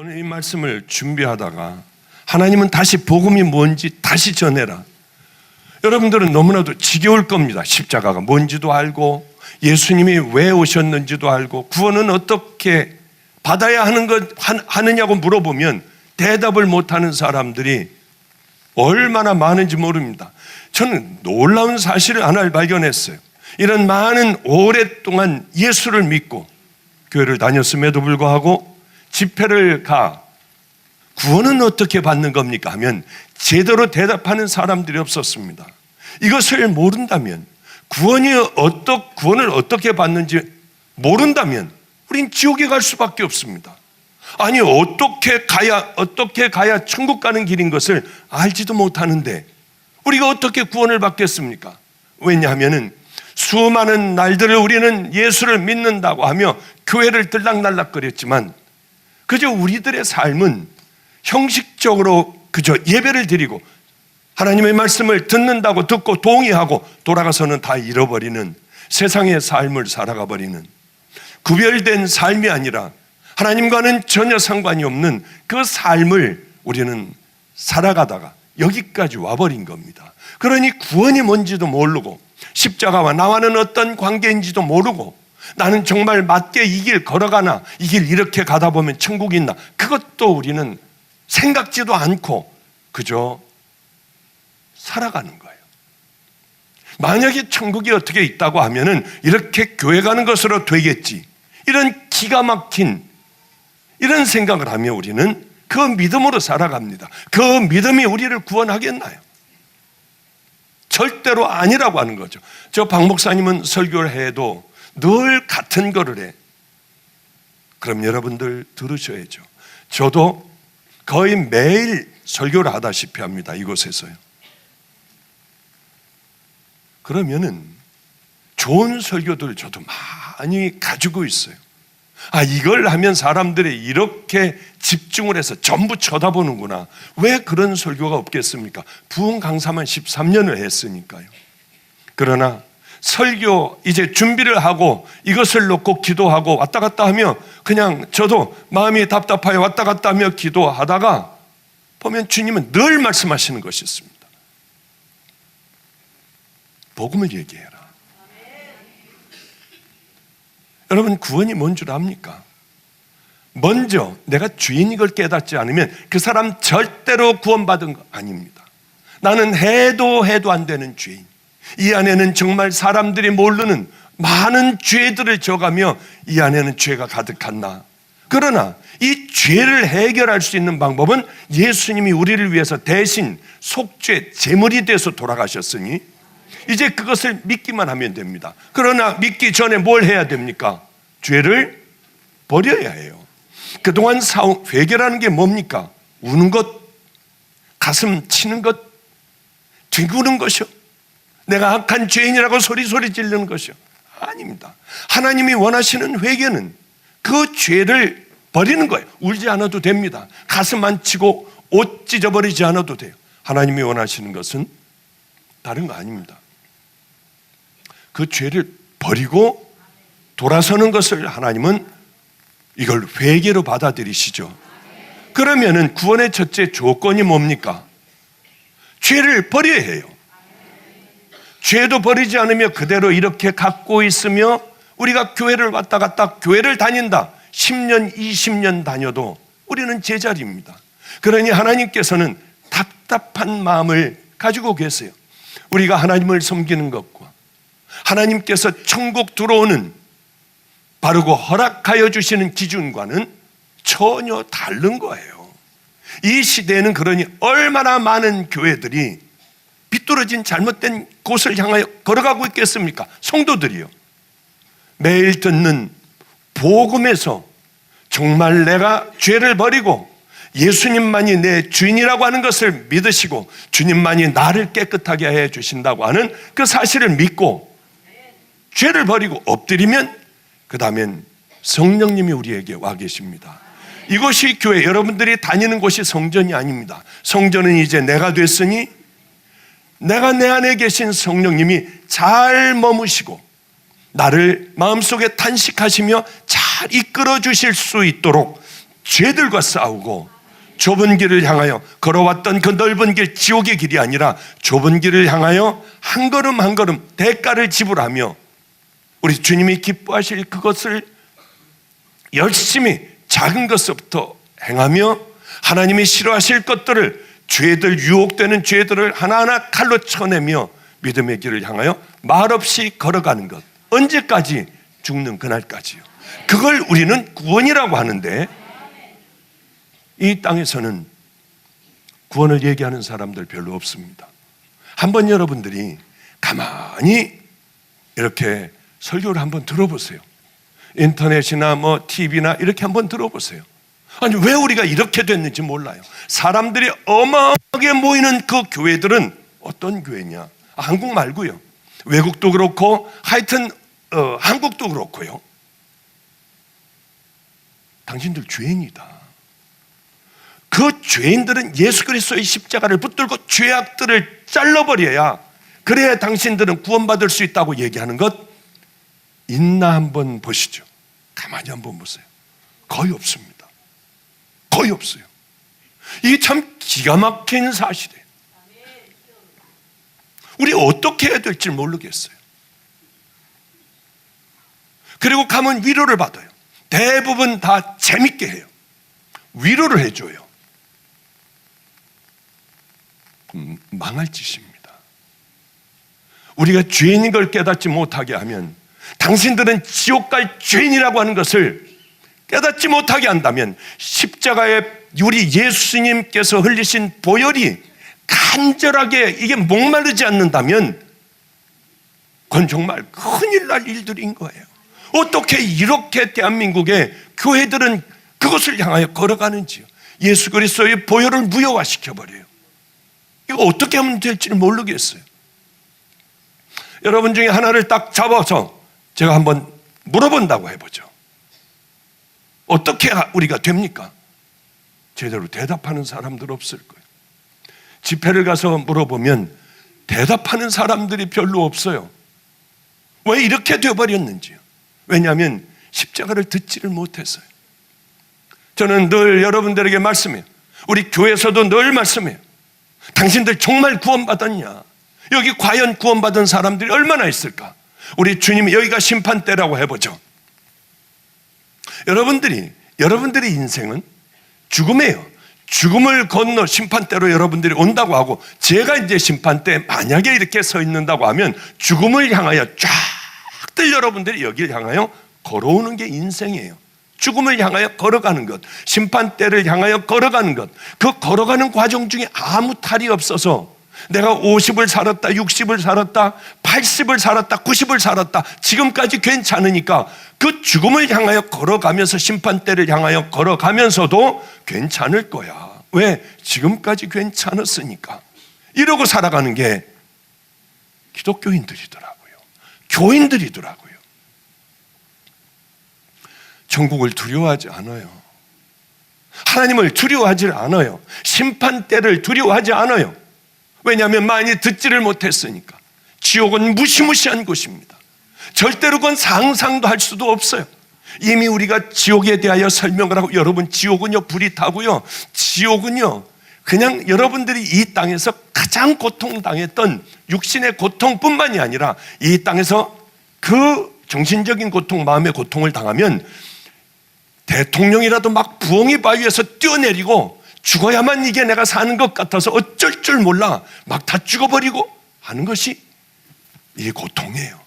오늘 이 말씀을 준비하다가 하나님은 다시 복음이 뭔지 다시 전해라. 여러분들은 너무나도 지겨울 겁니다. 십자가가 뭔지도 알고 예수님이 왜 오셨는지도 알고 구원은 어떻게 받아야 하느냐고 물어보면 대답을 못하는 사람들이 얼마나 많은지 모릅니다. 저는 놀라운 사실을 하나를 발견했어요. 이런 많은 오랫동안 예수를 믿고 교회를 다녔음에도 불구하고 집회를 가 구원은 어떻게 받는 겁니까? 하면 제대로 대답하는 사람들이 없었습니다. 이것을 모른다면 구원을 어떻게 받는지 모른다면 우린 지옥에 갈 수밖에 없습니다. 아니 어떻게 가야 천국 가는 길인 것을 알지도 못하는데 우리가 어떻게 구원을 받겠습니까? 왜냐하면 수많은 날들을 우리는 예수를 믿는다고 하며 교회를 들락날락거렸지만 그저 우리들의 삶은 형식적으로 그저 예배를 드리고 하나님의 말씀을 듣는다고 듣고 동의하고 돌아가서는 다 잃어버리는 세상의 삶을 살아가 버리는 구별된 삶이 아니라 하나님과는 전혀 상관이 없는 그 삶을 우리는 살아가다가 여기까지 와버린 겁니다. 그러니 구원이 뭔지도 모르고 십자가와 나와는 어떤 관계인지도 모르고 나는 정말 맞게 이 길 걸어가나 이 길 이렇게 가다 보면 천국이 있나 그것도 우리는 생각지도 않고 그저 살아가는 거예요. 만약에 천국이 어떻게 있다고 하면은 이렇게 교회 가는 것으로 되겠지 이런 기가 막힌 이런 생각을 하며 우리는 그 믿음으로 살아갑니다. 그 믿음이 우리를 구원하겠나요? 절대로 아니라고 하는 거죠. 저 박 목사님은 설교를 해도 늘 같은 거를 해. 그럼 여러분들 들으셔야죠. 저도 거의 매일 설교를 하다시피 합니다. 이곳에서요. 그러면은 좋은 설교들 저도 많이 가지고 있어요. 이걸 하면 사람들이 이렇게 집중을 해서 전부 쳐다보는구나. 왜 그런 설교가 없겠습니까? 부흥 강사만 13년을 했으니까요. 그러나 설교 이제 준비를 하고 이것을 놓고 기도하고 왔다 갔다 하며 그냥 저도 마음이 답답하여 왔다 갔다 하며 기도하다가 보면 주님은 늘 말씀하시는 것이 있습니다. 복음을 얘기해라. 여러분 구원이 뭔 줄 압니까? 먼저 내가 주인인 걸 깨닫지 않으면 그 사람 절대로 구원받은 거 아닙니다. 나는 해도 안 되는 죄인. 이 안에는 정말 사람들이 모르는 많은 죄들을 져가며 이 안에는 죄가 가득한 나. 그러나 이 죄를 해결할 수 있는 방법은 예수님이 우리를 위해서 대신 속죄 제물이 돼서 돌아가셨으니 이제 그것을 믿기만 하면 됩니다. 그러나 믿기 전에 뭘 해야 됩니까? 죄를 버려야 해요. 그동안 회개라는 게 뭡니까? 우는 것, 가슴 치는 것, 뒤구는 것이요. 내가 악한 죄인이라고 소리 지르는 것이요. 아닙니다. 하나님이 원하시는 회개는 그 죄를 버리는 거예요. 울지 않아도 됩니다. 가슴 안 치고 옷 찢어버리지 않아도 돼요. 하나님이 원하시는 것은 다른 거 아닙니다. 그 죄를 버리고 돌아서는 것을 하나님은 이걸 회개로 받아들이시죠. 그러면은 구원의 첫째 조건이 뭡니까? 죄를 버려야 해요. 죄도 버리지 않으며 그대로 이렇게 갖고 있으며 우리가 교회를 왔다 갔다 교회를 다닌다 10년 20년 다녀도 우리는 제자리입니다. 그러니 하나님께서는 답답한 마음을 가지고 계세요. 우리가 하나님을 섬기는 것과 하나님께서 천국 들어오는 바르고 허락하여 주시는 기준과는 전혀 다른 거예요. 이 시대에는 그러니 얼마나 많은 교회들이 비뚤어진 잘못된 곳을 향하여 걸어가고 있겠습니까? 성도들이요. 매일 듣는 복음에서 정말 내가 죄를 버리고 예수님만이 내 주인이라고 하는 것을 믿으시고 주님만이 나를 깨끗하게 해 주신다고 하는 그 사실을 믿고 죄를 버리고 엎드리면 그 다음엔 성령님이 우리에게 와 계십니다. 이곳이 교회, 여러분들이 다니는 곳이 성전이 아닙니다. 성전은 이제 내가 됐으니 내가 내 안에 계신 성령님이 잘 머무시고 나를 마음속에 탄식하시며 잘 이끌어 주실 수 있도록 죄들과 싸우고 좁은 길을 향하여 걸어왔던 그 넓은 길, 지옥의 길이 아니라 좁은 길을 향하여 한 걸음 한 걸음 대가를 지불하며 우리 주님이 기뻐하실 그것을 열심히 작은 것부터 행하며 하나님이 싫어하실 것들을, 죄들, 유혹되는 죄들을 하나하나 칼로 쳐내며 믿음의 길을 향하여 말없이 걸어가는 것. 언제까지? 죽는 그날까지요. 그걸 우리는 구원이라고 하는데, 이 땅에서는 구원을 얘기하는 사람들 별로 없습니다. 한번 여러분들이 가만히 이렇게 설교를 한번 들어보세요. 인터넷이나 뭐 TV나 이렇게 한번 들어보세요. 아니, 왜 우리가 이렇게 됐는지 몰라요. 사람들이 어마어마하게 모이는 그 교회들은 어떤 교회냐? 한국 말고요. 외국도 그렇고 하여튼 한국도 그렇고요. 당신들 죄인이다. 그 죄인들은 예수 그리스도의 십자가를 붙들고 죄악들을 잘라버려야, 그래야 당신들은 구원받을 수 있다고 얘기하는 것 있나 한번 보시죠. 가만히 한번 보세요. 거의 없습니다. 거의 없어요. 이게 참 기가 막힌 사실이에요. 우리 어떻게 해야 될지 모르겠어요. 그리고 가면 위로를 받아요. 대부분 다 재밌게 해요. 위로를 해줘요. 망할 짓입니다. 우리가 죄인인 걸 깨닫지 못하게 하면, 당신들은 지옥 갈 죄인이라고 하는 것을 깨닫지 못하게 한다면, 십자가에 우리 예수님께서 흘리신 보혈이 간절하게 이게 목마르지 않는다면 그건 정말 큰일 날 일들인 거예요. 어떻게 이렇게 대한민국의 교회들은 그것을 향하여 걸어가는지요. 예수 그리스도의 보혈을 무효화시켜버려요. 이거 어떻게 하면 될지는 모르겠어요. 여러분 중에 하나를 딱 잡아서 제가 한번 물어본다고 해보죠. 어떻게 우리가 됩니까? 제대로 대답하는 사람들 없을 거예요. 집회를 가서 물어보면 대답하는 사람들이 별로 없어요. 왜 이렇게 되어버렸는지요. 왜냐하면 십자가를 듣지를 못했어요. 저는 늘 여러분들에게 말씀해요. 우리 교회에서도 늘 말씀해요. 당신들 정말 구원받았냐? 여기 과연 구원받은 사람들이 얼마나 있을까? 우리 주님이 여기가 심판대라고 해보죠. 여러분들의 인생은 죽음이에요. 죽음을 건너 심판대로 여러분들이 온다고 하고, 제가 이제 심판대 만약에 이렇게 서 있는다고 하면 죽음을 향하여 쫙들 여러분들이 여기를 향하여 걸어오는 게 인생이에요. 죽음을 향하여 걸어가는 것, 심판대를 향하여 걸어가는 것, 그 걸어가는 과정 중에 아무 탈이 없어서 내가 50을 살았다, 60을 살았다, 80을 살았다, 90을 살았다, 지금까지 괜찮으니까 그 죽음을 향하여 걸어가면서, 심판대를 향하여 걸어가면서도 괜찮을 거야. 왜? 지금까지 괜찮았으니까. 이러고 살아가는 게 기독교인들이더라고요. 교인들이더라고요. 천국을 두려워하지 않아요. 하나님을 두려워하지 않아요. 심판대를 두려워하지 않아요. 왜냐하면 많이 듣지를 못했으니까. 지옥은 무시무시한 곳입니다. 절대로 그건 상상도 할 수도 없어요. 이미 우리가 지옥에 대하여 설명을 하고, 여러분 지옥은요 불이 타고요, 지옥은요 그냥 여러분들이 이 땅에서 가장 고통당했던 육신의 고통뿐만이 아니라 이 땅에서 그 정신적인 고통, 마음의 고통을 당하면 대통령이라도 막 부엉이 바위에서 뛰어내리고 죽어야만 이게 내가 사는 것 같아서 어쩔 줄 몰라 막 다 죽어버리고 하는 것이 이게 고통이에요.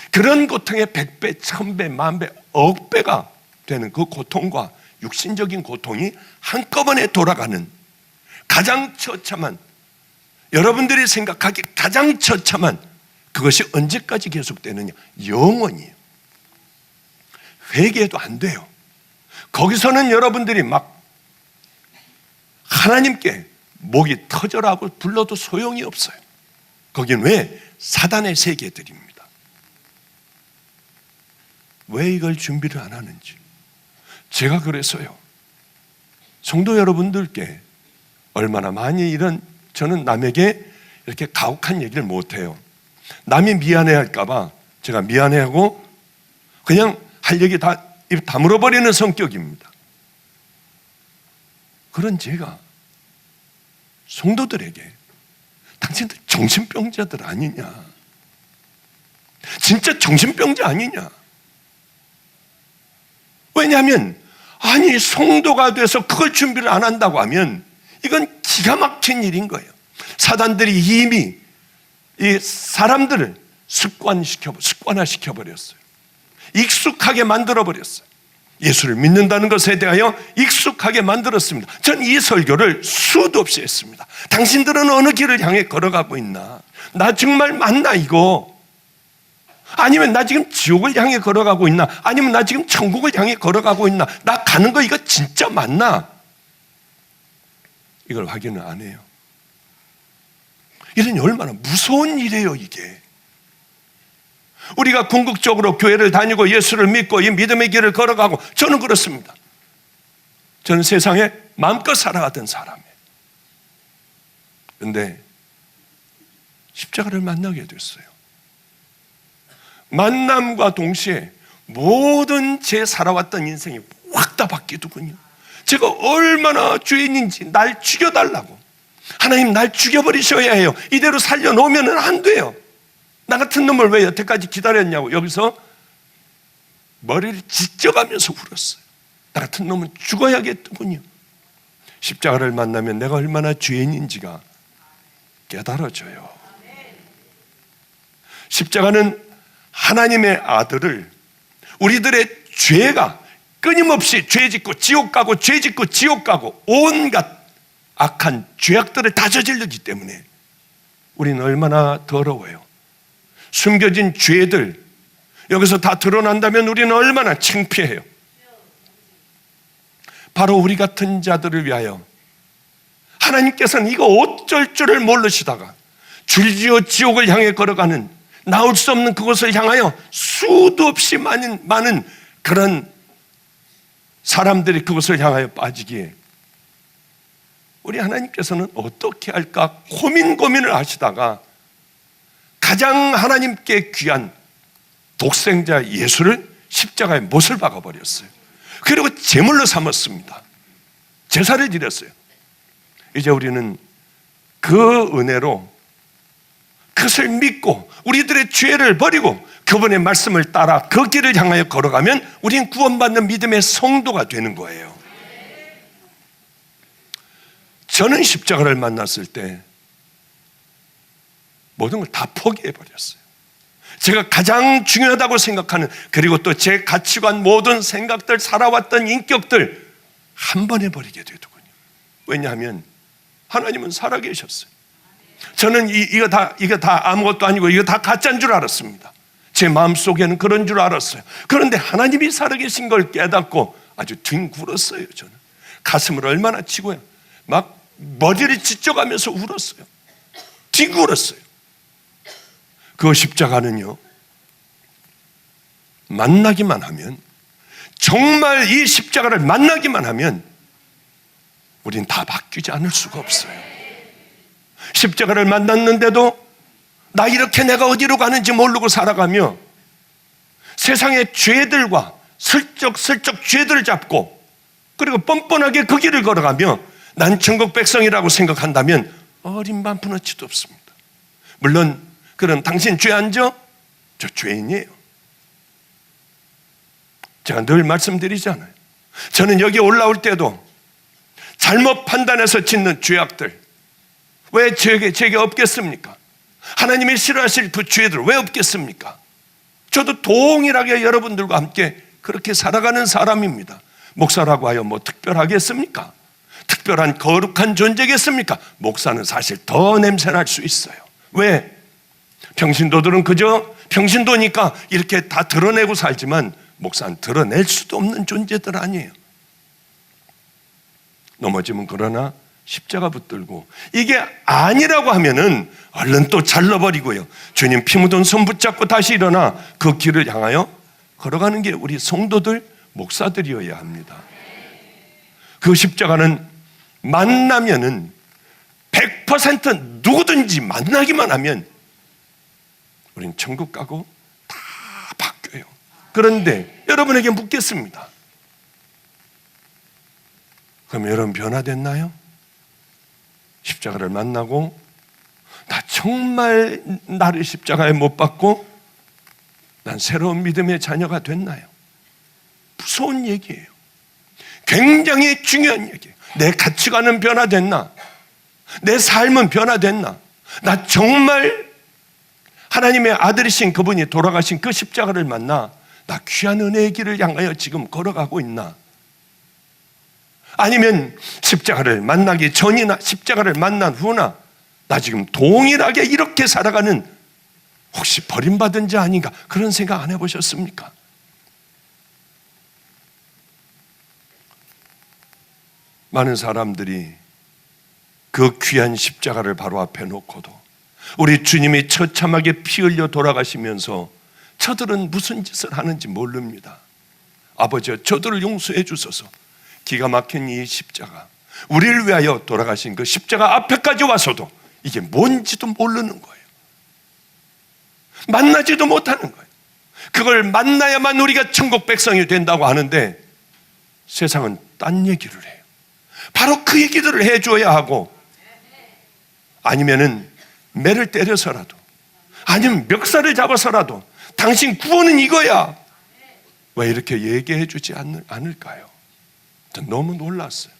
그런 고통의 100배, 1000배, 만배, 억배가 되는 그 고통과 육신적인 고통이 한꺼번에 돌아가는 가장 처참한, 여러분들이 생각하기 가장 처참한 그것이 언제까지 계속되느냐? 영원이에요. 회개도 안 돼요. 거기서는 여러분들이 막 하나님께 목이 터져라고 불러도 소용이 없어요. 거긴 왜? 사단의 세계들입니다. 왜 이걸 준비를 안 하는지. 제가 그래서요, 성도 여러분들께 얼마나 많이 저는 남에게 이렇게 가혹한 얘기를 못해요. 남이 미안해할까봐 제가 미안해하고 그냥 할 얘기 다 입 다물어버리는 성격입니다. 그런 제가 성도들에게 당신들 정신병자들 아니냐, 진짜 정신병자 아니냐. 왜냐하면 아니 성도가 돼서 그걸 준비를 안 한다고 하면 이건 기가 막힌 일인 거예요. 사단들이 이미 이 사람들을 습관화시켜 버렸어요. 익숙하게 만들어 버렸어요. 예수를 믿는다는 것에 대하여 익숙하게 만들었습니다. 전 이 설교를 수도 없이 했습니다. 당신들은 어느 길을 향해 걸어가고 있나? 나 정말 맞나 이거? 아니면 나 지금 지옥을 향해 걸어가고 있나? 아니면 나 지금 천국을 향해 걸어가고 있나? 나 가는 거 이거 진짜 맞나? 이걸 확인을 안 해요. 이러니 얼마나 무서운 일이에요 이게. 우리가 궁극적으로 교회를 다니고 예수를 믿고 이 믿음의 길을 걸어가고, 저는 그렇습니다. 저는 세상에 마음껏 살아가던 사람이에요. 그런데 십자가를 만나게 됐어요. 만남과 동시에 모든 제 살아왔던 인생이 확 다 바뀌더군요. 제가 얼마나 죄인인지 날 죽여달라고, 하나님 날 죽여버리셔야 해요, 이대로 살려놓으면 안 돼요, 나 같은 놈을 왜 여태까지 기다렸냐고 여기서 머리를 찢어가면서 울었어요. 나 같은 놈은 죽어야겠더군요. 십자가를 만나면 내가 얼마나 죄인인지가 깨달아져요. 십자가는 하나님의 아들을 우리들의 죄가 끊임없이 죄 짓고 지옥 가고 죄 짓고 지옥 가고 온갖 악한 죄악들을 다 저지르기 때문에 우리는 얼마나 더러워요. 숨겨진 죄들 여기서 다 드러난다면 우리는 얼마나 창피해요. 바로 우리 같은 자들을 위하여 하나님께서는 이거 어쩔 줄을 모르시다가 줄지어 지옥을 향해 걸어가는, 나올 수 없는 그곳을 향하여 수도 없이 많은 그런 사람들이 그곳을 향하여 빠지기에 우리 하나님께서는 어떻게 할까 고민을 하시다가 가장 하나님께 귀한 독생자 예수를 십자가에 못을 박아버렸어요. 그리고 제물로 삼았습니다. 제사를 드렸어요. 이제 우리는 그 은혜로 그것을 믿고 우리들의 죄를 버리고 그분의 말씀을 따라 그 길을 향하여 걸어가면 우리는 구원받는 믿음의 성도가 되는 거예요. 저는 십자가를 만났을 때 모든 걸 다 포기해버렸어요. 제가 가장 중요하다고 생각하는, 그리고 또 제 가치관, 모든 생각들, 살아왔던 인격들 한 번에 버리게 되더군요. 왜냐하면 하나님은 살아계셨어요. 저는 이거 다 아무것도 아니고 이거 다 가짜인 줄 알았습니다. 제 마음속에는 그런 줄 알았어요. 그런데 하나님이 살아계신 걸 깨닫고 아주 뒹굴었어요. 저는 가슴을 얼마나 치고요, 막 머리를 찢어가면서 울었어요. 뒹굴었어요. 그 십자가는요, 만나기만 하면, 정말 이 십자가를 만나기만 하면 우린 다 바뀌지 않을 수가 없어요. 십자가를 만났는데도 나 이렇게 내가 어디로 가는지 모르고 살아가며 세상의 죄들과 슬쩍 죄들을 잡고 그리고 뻔뻔하게 그 길을 걸어가며 난 천국 백성이라고 생각한다면 어린 반푼어치도 없습니다. 물론 그럼 당신 죄 안 져? 저 죄인이에요. 제가 늘 말씀드리잖아요. 저는 여기 올라올 때도 잘못 판단해서 짓는 죄악들 왜 제게 없겠습니까? 하나님이 싫어하실 그 죄들 왜 없겠습니까? 저도 동일하게 여러분들과 함께 그렇게 살아가는 사람입니다. 목사라고 하여 뭐 특별하겠습니까? 특별한 거룩한 존재겠습니까? 목사는 사실 더 냄새날 수 있어요. 왜? 평신도들은 그저 평신도니까 이렇게 다 드러내고 살지만 목사는 드러낼 수도 없는 존재들 아니에요. 넘어지면 그러나 십자가 붙들고, 이게 아니라고 하면은 얼른 또 잘라버리고요, 주님 피 묻은 손 붙잡고 다시 일어나 그 길을 향하여 걸어가는 게 우리 성도들, 목사들이어야 합니다. 그 십자가는 만나면은 100% 누구든지 만나기만 하면 우린 천국 가고 다 바뀌어요. 그런데 여러분에게 묻겠습니다. 그럼 여러분 변화됐나요? 십자가를 만나고 나 정말 나를 십자가에 못 박고 난 새로운 믿음의 자녀가 됐나요? 무서운 얘기예요. 굉장히 중요한 얘기예요. 내 가치관은 변화됐나? 내 삶은 변화됐나? 나 정말 하나님의 아들이신 그분이 돌아가신 그 십자가를 만나 나 귀한 은혜의 길을 향하여 지금 걸어가고 있나? 아니면 십자가를 만나기 전이나 십자가를 만난 후나 나 지금 동일하게 이렇게 살아가는 혹시 버림받은 자 아닌가? 그런 생각 안 해보셨습니까? 많은 사람들이 그 귀한 십자가를 바로 앞에 놓고도 우리 주님이 처참하게 피 흘려 돌아가시면서 저들은 무슨 짓을 하는지 모릅니다. 아버지여 저들을 용서해 주소서. 기가 막힌 이 십자가, 우리를 위하여 돌아가신 그 십자가 앞에까지 와서도 이게 뭔지도 모르는 거예요. 만나지도 못하는 거예요. 그걸 만나야만 우리가 천국 백성이 된다고 하는데 세상은 딴 얘기를 해요. 바로 그 얘기들을 해줘야 하고, 아니면은 매를 때려서라도, 아니면 멱살을 잡아서라도 당신 구원은 이거야, 왜 이렇게 얘기해 주지 않을까요? 전 너무 놀랐어요.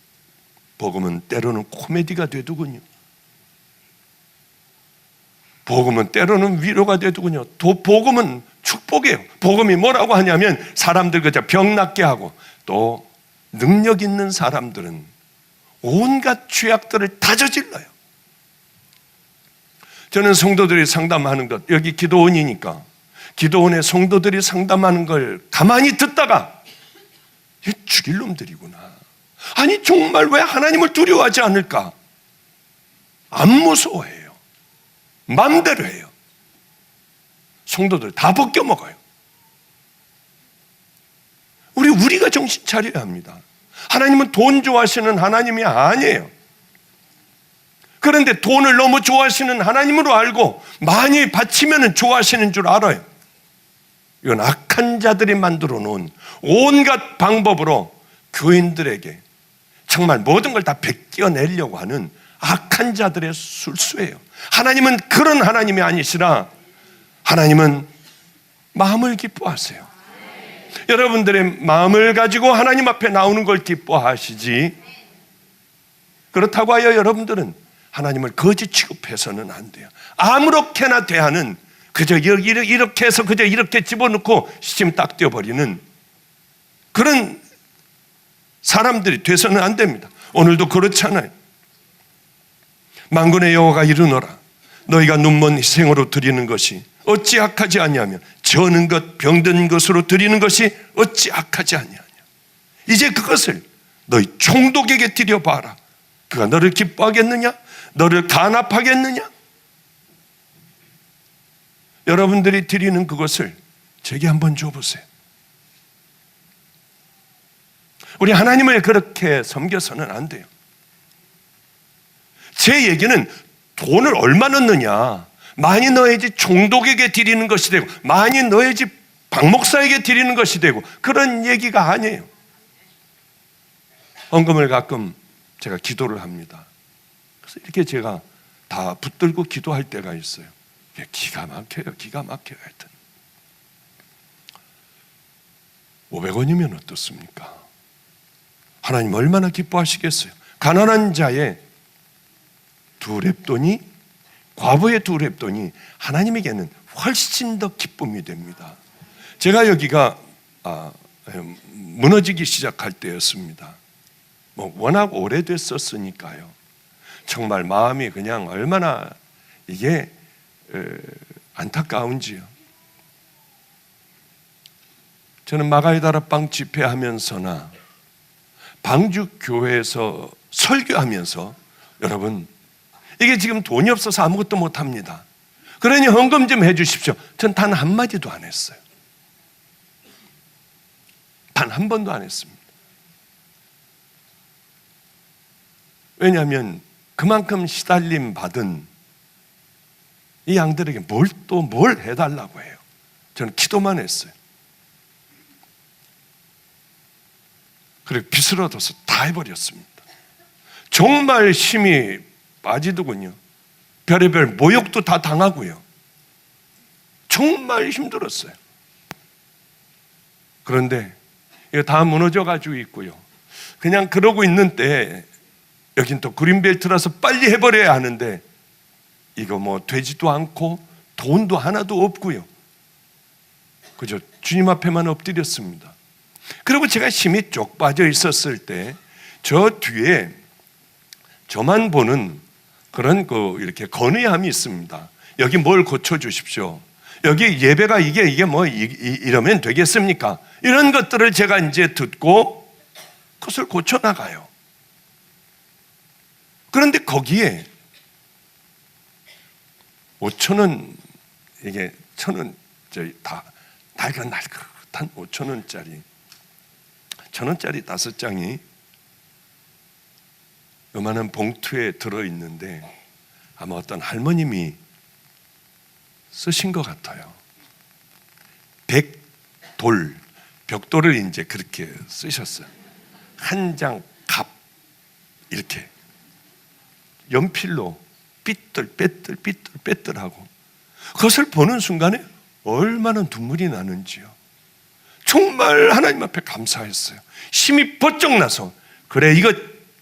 복음은 때로는 코미디가 되더군요. 복음은 때로는 위로가 되더군요. 복음은 축복이에요. 복음이 뭐라고 하냐면 사람들 그저 병 낫게 하고, 또 능력 있는 사람들은 온갖 죄악들을 다 저질러요. 저는 성도들이 상담하는 것, 여기 기도원이니까 기도원의 성도들이 상담하는 걸 가만히 듣다가 이게 죽일 놈들이구나. 아니 정말 왜 하나님을 두려워하지 않을까? 안 무서워해요. 마음대로 해요. 성도들 다 벗겨먹어요. 우리가 정신 차려야 합니다. 하나님은 돈 좋아하시는 하나님이 아니에요. 그런데 돈을 너무 좋아하시는 하나님으로 알고 많이 바치면 좋아하시는 줄 알아요. 이건 악한 자들이 만들어 놓은 온갖 방법으로 교인들에게 정말 모든 걸 다 베껴내려고 하는 악한 자들의 술수예요. 하나님은 그런 하나님이 아니시라 하나님은 마음을 기뻐하세요. 여러분들의 마음을 가지고 하나님 앞에 나오는 걸 기뻐하시지, 그렇다고 하여 여러분들은 하나님을 거짓 취급해서는 안 돼요. 아무렇게나 대하는, 그저 이렇게 해서 그저 이렇게 집어넣고 시침 딱 떼어버리는 그런 사람들이 돼서는 안 됩니다. 오늘도 그렇잖아요. 만군의 여호와가 이르노라 너희가 눈먼 희생으로 드리는 것이 어찌 악하지 아니하며 저는 것 병든 것으로 드리는 것이 어찌 악하지 아니하냐. 이제 그것을 너희 총독에게 드려봐라. 그가 너를 기뻐하겠느냐? 너를 간합하겠느냐? 여러분들이 드리는 그것을 제게 한번 줘보세요. 우리 하나님을 그렇게 섬겨서는 안 돼요. 제 얘기는 돈을 얼마 넣느냐, 많이 넣어야지 총독에게 드리는 것이 되고 많이 넣어야지 박목사에게 드리는 것이 되고 그런 얘기가 아니에요. 헌금을 가끔 제가 기도를 합니다. 그래서 이렇게 제가 다 붙들고 기도할 때가 있어요. 기가 막혀요. 기가 막혀요. 하여튼 500원이면 어떻습니까? 하나님 얼마나 기뻐하시겠어요. 가난한 자의 두 렙돈이, 과부의 두 렙돈이 하나님에게는 훨씬 더 기쁨이 됩니다. 제가 여기가 무너지기 시작할 때였습니다. 워낙 오래됐었으니까요. 정말 마음이 그냥 얼마나 이게 안타까운지요. 저는 마가이다라방 집회하면서나 방주 교회에서 설교하면서, 여러분 이게 지금 돈이 없어서 아무것도 못합니다. 그러니 헌금 좀 해주십시오. 전 단 한마디도 안 했어요. 단 한 번도 안 했습니다. 왜냐하면 그만큼 시달림 받은 이 양들에게 뭘 해달라고 해요. 저는 기도만 했어요. 그리고 빚을 얻어서 다 해버렸습니다. 정말 힘이 빠지더군요. 별의별 모욕도 다 당하고요. 정말 힘들었어요. 그런데 이거 다 무너져가지고 있고요. 그냥 그러고 있는 때 여긴 또 그린벨트라서 빨리 해버려야 하는데 이거 뭐 되지도 않고 돈도 하나도 없고요. 그저 주님 앞에만 엎드렸습니다. 그리고 제가 힘이 쪽 빠져 있었을 때 저 뒤에 저만 보는 그런 이렇게 건의함이 있습니다. 여기 뭘 고쳐주십시오. 여기 예배가 이게 뭐 이러면 되겠습니까? 이런 것들을 제가 이제 듣고 그것을 고쳐나가요. 그런데 거기에 5,000원, 이게 1,000원, 다 날긋한 5,000원짜리, 1,000원짜리 5장이 요만한 봉투에 들어있는데 아마 어떤 할머님이 쓰신 것 같아요. 벽돌을 이제 그렇게 쓰셨어요. 한 장 갑 이렇게 연필로 삐뚤하고 그것을 보는 순간에 얼마나 눈물이 나는지요. 정말 하나님 앞에 감사했어요. 힘이 번쩍 나서 그래 이거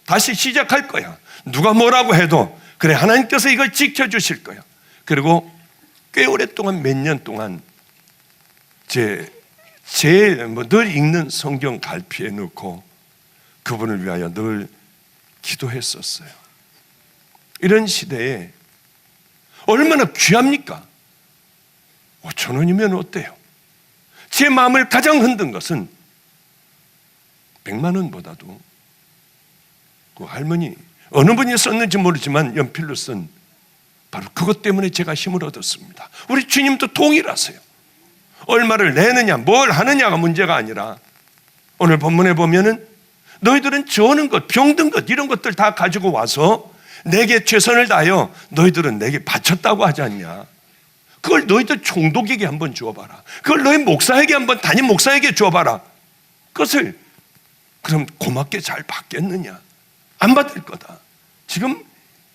다시 시작할 거야. 누가 뭐라고 해도 그래 하나님께서 이걸 지켜주실 거야. 그리고 꽤 오랫동안 몇 년 동안 제 늘 읽는 성경 갈피에 넣고 그분을 위하여 늘 기도했었어요. 이런 시대에 얼마나 귀합니까? 5,000원이면 어때요? 제 마음을 가장 흔든 것은 100만 원보다도 그 할머니 어느 분이 썼는지 모르지만 연필로 쓴 바로 그것 때문에 제가 힘을 얻었습니다. 우리 주님도 동일하세요. 얼마를 내느냐 뭘 하느냐가 문제가 아니라 오늘 본문에 보면은 너희들은 저는 것 병든 것 이런 것들 다 가지고 와서 내게 최선을 다하여 너희들은 내게 바쳤다고 하지 않냐. 그걸 너희들 총독에게 한번 주어봐라. 그걸 너희 목사에게 한번 담임 목사에게 주어봐라. 그것을 그럼 고맙게 잘 받겠느냐. 안 받을 거다. 지금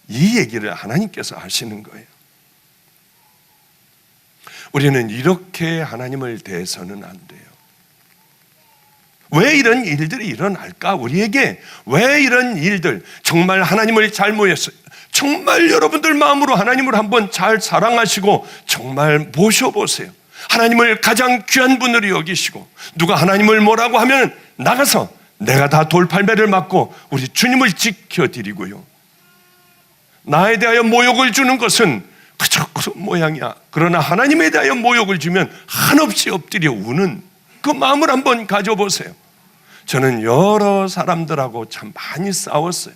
이 얘기를 하나님께서 하시는 거예요. 우리는 이렇게 하나님을 대해서는 안 돼요. 왜 이런 일들이 일어날까? 우리에게 왜 이런 일들, 정말 하나님을 잘 모였어요. 정말 여러분들 마음으로 하나님을 한번 잘 사랑하시고 정말 모셔보세요. 하나님을 가장 귀한 분으로 여기시고 누가 하나님을 뭐라고 하면 나가서 내가 다 돌팔매를 맞고 우리 주님을 지켜드리고요. 나에 대하여 모욕을 주는 것은 그저 그런 모양이야. 그러나 하나님에 대하여 모욕을 주면 한없이 엎드려 우는 그 마음을 한번 가져보세요. 저는 여러 사람들하고 참 많이 싸웠어요.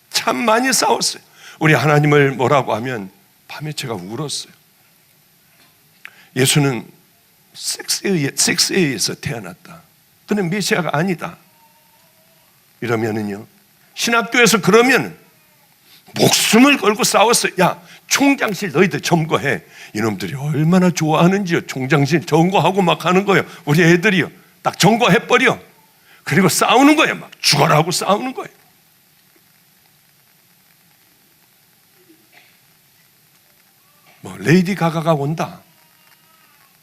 참 많이 싸웠어요. 우리 하나님을 뭐라고 하면 밤에 제가 울었어요. 예수는 섹스에 의해서 태어났다. 그는 메시아가 아니다. 이러면은요, 신학교에서 그러면 목숨을 걸고 싸웠어요. 야, 총장실 너희들 점거해. 이놈들이 얼마나 좋아하는지요. 총장실 점거하고 막 하는 거예요. 우리 애들이요. 딱 점거해버려. 그리고 싸우는 거예요. 막 죽어라 하고 싸우는 거예요. 뭐 레이디 가가가 온다.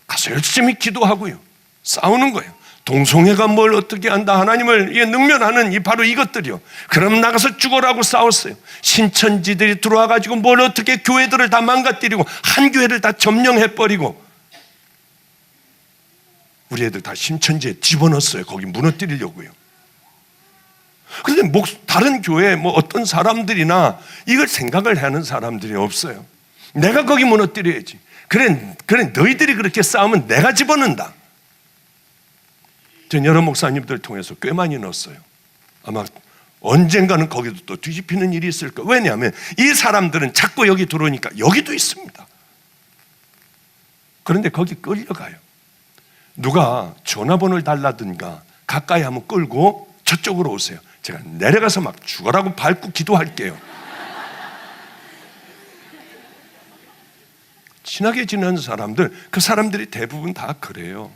가서 열심히 기도하고요. 싸우는 거예요. 동성애가 뭘 어떻게 한다. 하나님을 능멸하는 바로 이것들이요. 그럼 나가서 죽어라고 싸웠어요. 신천지들이 들어와가지고 뭘 어떻게 교회들을 다 망가뜨리고 한 교회를 다 점령해버리고 우리 애들 다 신천지에 집어넣었어요. 거기 무너뜨리려고요. 그런데 다른 교회 뭐 어떤 사람들이나 이걸 생각을 하는 사람들이 없어요. 내가 거기 무너뜨려야지. 그래 너희들이 그렇게 싸우면 내가 집어넣는다. 전 여러 목사님들 통해서 꽤 많이 넣었어요. 아마 언젠가는 거기도 또 뒤집히는 일이 있을 거예요. 왜냐하면 이 사람들은 자꾸 여기 들어오니까 여기도 있습니다. 그런데 거기 끌려가요. 누가 전화번호를 달라든가 가까이 하면 끌고 저쪽으로 오세요. 제가 내려가서 막 죽어라고 밟고 기도할게요. 친하게 지내는 사람들, 그 사람들이 대부분 다 그래요.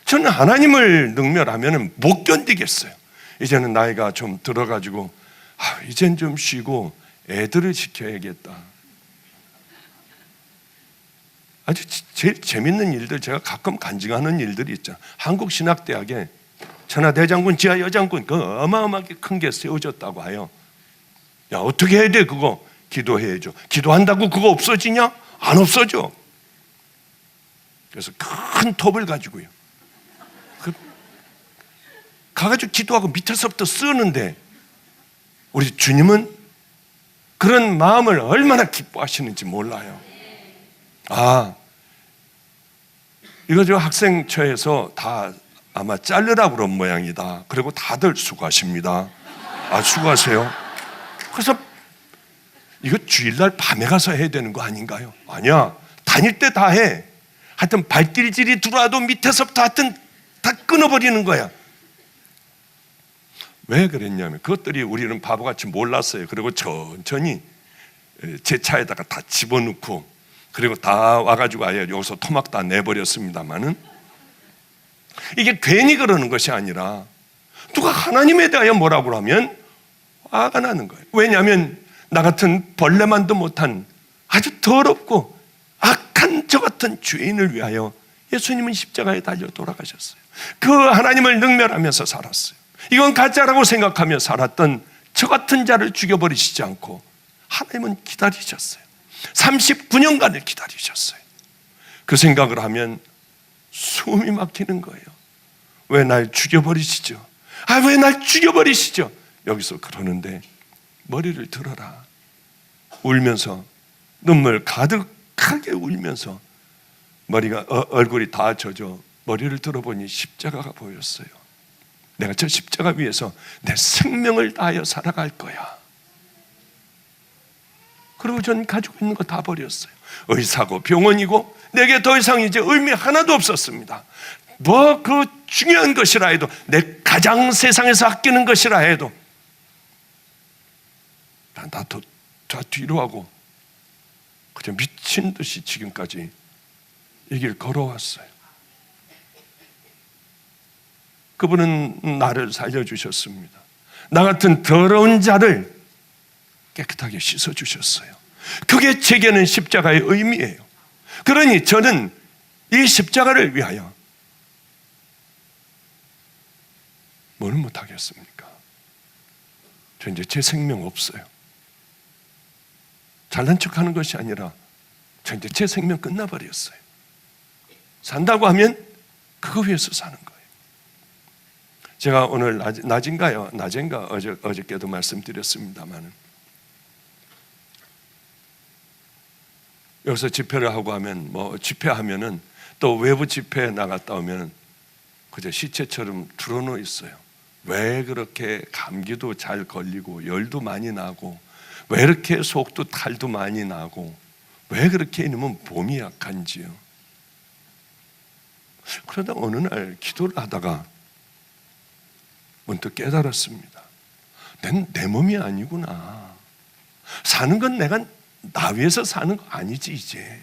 저는 하나님을 능멸하면 못 견디겠어요. 이제는 나이가 좀 들어가지고 이젠 좀 쉬고 애들을 지켜야겠다. 아주 제일 재밌는 일들, 제가 가끔 간증하는 일들이 있죠. 한국신학대학에 천하대장군, 지하여장군 그 어마어마하게 큰 게 세워졌다고 해요. 야, 어떻게 해야 돼 그거? 기도해야죠. 기도한다고 그거 없어지냐? 안 없어져. 그래서 큰 톱을 가지고요, 가가지고 기도하고 밑에서부터 쓰는데, 우리 주님은 그런 마음을 얼마나 기뻐하시는지 몰라요. 이거 저 학생처에서 다 아마 자르라고 그런 모양이다. 그리고 다들 수고하십니다. 수고하세요. 그래서 이거 주일날 밤에 가서 해야 되는 거 아닌가요? 아니야, 다닐 때 다 해. 하여튼 발길질이 들어와도 밑에서부터 하여튼 다 끊어버리는 거야. 왜 그랬냐면 그것들이 우리는 바보같이 몰랐어요. 그리고 천천히 제 차에다가 다 집어넣고, 그리고 다 와가지고 아예 여기서 토막 다 내버렸습니다만은, 이게 괜히 그러는 것이 아니라 누가 하나님에 대하여 뭐라고 하면 화가 나는 거예요. 왜냐하면 나 같은 벌레만도 못한 아주 더럽고 악한 저 같은 죄인을 위하여 예수님은 십자가에 달려 돌아가셨어요. 그 하나님을 능멸하면서 살았어요. 이건 가짜라고 생각하며 살았던 저 같은 자를 죽여버리시지 않고 하나님은 기다리셨어요. 39년간을 기다리셨어요. 그 생각을 하면 숨이 막히는 거예요. 왜 날 죽여버리시죠? 왜 날 죽여버리시죠? 여기서 그러는데 머리를 들어라. 울면서, 눈물 가득하게 울면서 머리가 얼굴이 다 젖어 머리를 들어보니 십자가가 보였어요. 내가 저 십자가 위에서 내 생명을 다하여 살아갈 거야. 그리고 전 가지고 있는 거 다 버렸어요. 의사고 병원이고 내게 더 이상 이제 의미 하나도 없었습니다. 뭐 그 중요한 것이라 해도, 내 가장 세상에서 아끼는 것이라 해도 다 뒤로 하고 그저 미친 듯이 지금까지 이 길 걸어왔어요. 그분은 나를 살려주셨습니다. 나 같은 더러운 자를 깨끗하게 씻어주셨어요. 그게 제게는 십자가의 의미예요. 그러니 저는 이 십자가를 위하여 뭘 못하겠습니까? 저 이제 제 생명 없어요. 잘난 척하는 것이 아니라 저 이제 제 생명 끝나버렸어요. 산다고 하면 그거 위해서 사는 거예요. 제가 오늘 낮인가 어저께도 말씀드렸습니다만, 여기서 집회를 하고 하면 집회하면은 또 외부 집회에 나갔다 오면 그저 시체처럼 드러누워 있어요. 왜 그렇게 감기도 잘 걸리고 열도 많이 나고, 왜 이렇게 속도 탈도 많이 나고, 왜 그렇게 이놈은 몸이 약한지요. 그러다 어느 날 기도를 하다가 문득 깨달았습니다. 내 몸이 아니구나. 사는 건 내가 나 위해서 사는 거 아니지. 이제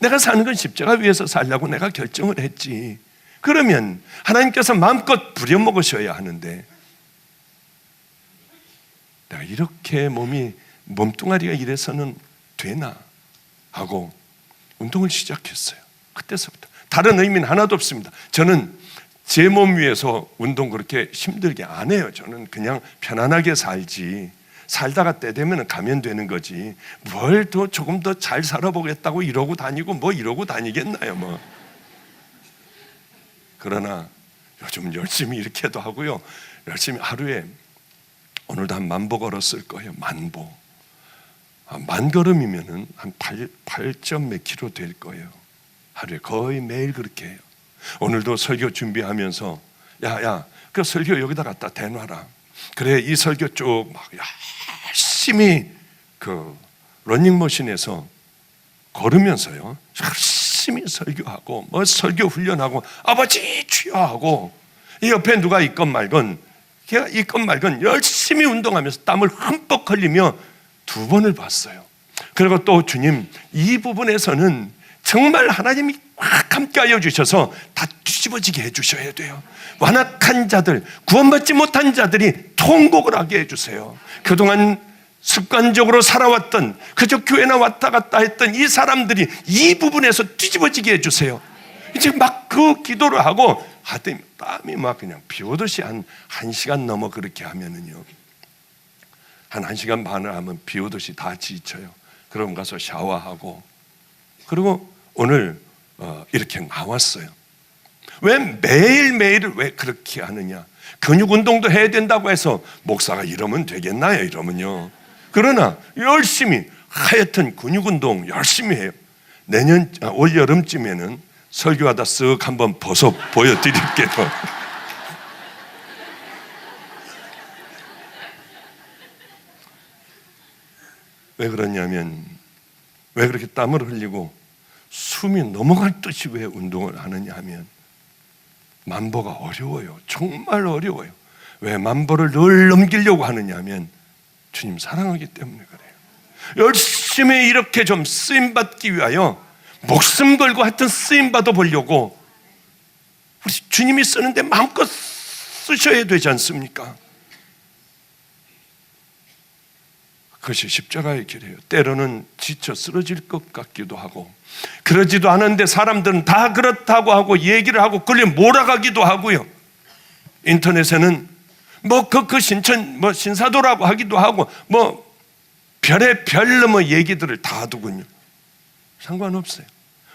내가 사는 건 십자가 위해서 살려고 내가 결정을 했지. 그러면 하나님께서 마음껏 부려먹으셔야 하는데, 내가 이렇게 몸뚱아리가 이래서는 되나 하고 운동을 시작했어요. 그때서부터 다른 의미는 하나도 없습니다. 저는 제 몸 위해서 운동 그렇게 힘들게 안 해요. 저는 그냥 편안하게 살지. 살다가 때 되면 가면 되는 거지. 뭘 더 조금 더 잘 살아보겠다고 이러고 다니고 이러고 다니겠나요? 그러나 요즘 열심히 이렇게도 하고요. 열심히 하루에 오늘도 한 10,000보 걸었을 거예요. 10,000보. 10,000걸음이면은 한 8점 몇 킬로 될 거예요. 하루에 거의 매일 그렇게 해요. 오늘도 설교 준비하면서 야, 그 설교 여기다 갖다 대놔라. 그래, 이 설교 쭉 막 열심히 그 러닝머신에서 걸으면서요, 열심히 설교하고 설교 훈련하고 아버지 주여하고, 이 옆에 누가 있건 말건 걔가 있건 말건 열심히 운동하면서 땀을 흠뻑 흘리며 2번을 봤어요. 그리고 또 주님, 이 부분에서는 정말 하나님이 확 함께 하여 주셔서 다 뒤집어지게 해주셔야 돼요. 완악한 자들, 구원받지 못한 자들이 통곡을 하게 해주세요. 그동안 습관적으로 살아왔던, 그저 교회나 왔다 갔다 했던 이 사람들이 이 부분에서 뒤집어지게 해주세요. 이제 막 그 기도를 하고 하더니 땀이 막 그냥 비 오듯이 한 1시간 넘어 그렇게 하면은요, 한 1시간 반을 하면 비 오듯이 다 지쳐요. 그럼 가서 샤워하고, 그리고 오늘 이렇게 나왔어요. 왜 매일매일을 왜 그렇게 하느냐? 근육 운동도 해야 된다고 해서 목사가 이러면 되겠나요? 이러면요. 그러나 열심히 하여튼 근육 운동 열심히 해요. 내년 올 여름쯤에는 설교하다 쓱 한번 벗어 보여드릴게요. 왜 그러냐면, 왜 그렇게 땀을 흘리고 숨이 넘어갈 듯이 왜 운동을 하느냐 하면, 만보가 어려워요. 정말 어려워요. 왜 만보를 늘 넘기려고 하느냐 하면 주님 사랑하기 때문에 그래요. 열심히 이렇게 좀 쓰임받기 위하여 목숨 걸고 하여튼 쓰임받아 보려고 우리 주님이 쓰는데 마음껏 쓰셔야 되지 않습니까? 그것이 십자가의 길이에요. 때로는 지쳐 쓰러질 것 같기도 하고, 그러지도 않은데 사람들은 다 그렇다고 하고 얘기를 하고 끌려 몰아가기도 하고요. 인터넷에는 그 신천 신사도라고 하기도 하고 별의 별 얘기들을 다 하더군요. 상관없어요.